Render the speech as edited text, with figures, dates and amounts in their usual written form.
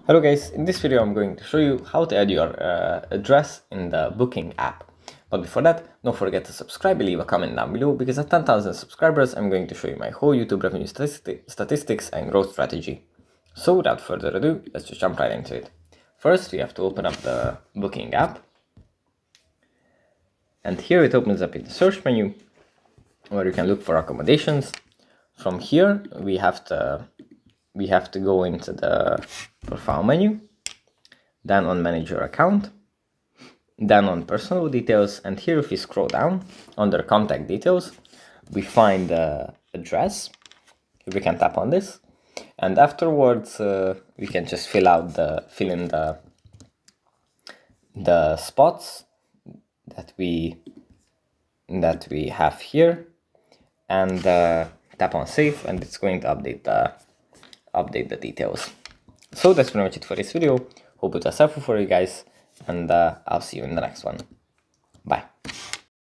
Hello guys, in this video I'm going to show you how to add your address in the booking app. But before that, don't forget to subscribe and leave a comment down below, because at 10,000 subscribers I'm going to show you my whole YouTube revenue statistics and growth strategy. So without further ado, let's just jump right into it. First we have to open up the booking app. And here it opens up in the search menu, where you can look for accommodations. From here we have to go into the profile menu, then on manage your account, then on personal details, and here if we scroll down under contact details we find the address. We can tap on this, and afterwards we can just fill in the spots that we have here, and tap on save, and it's going to update the details. So that's pretty much it for this video. Hope it was helpful for you guys, and I'll see you in the next one. Bye.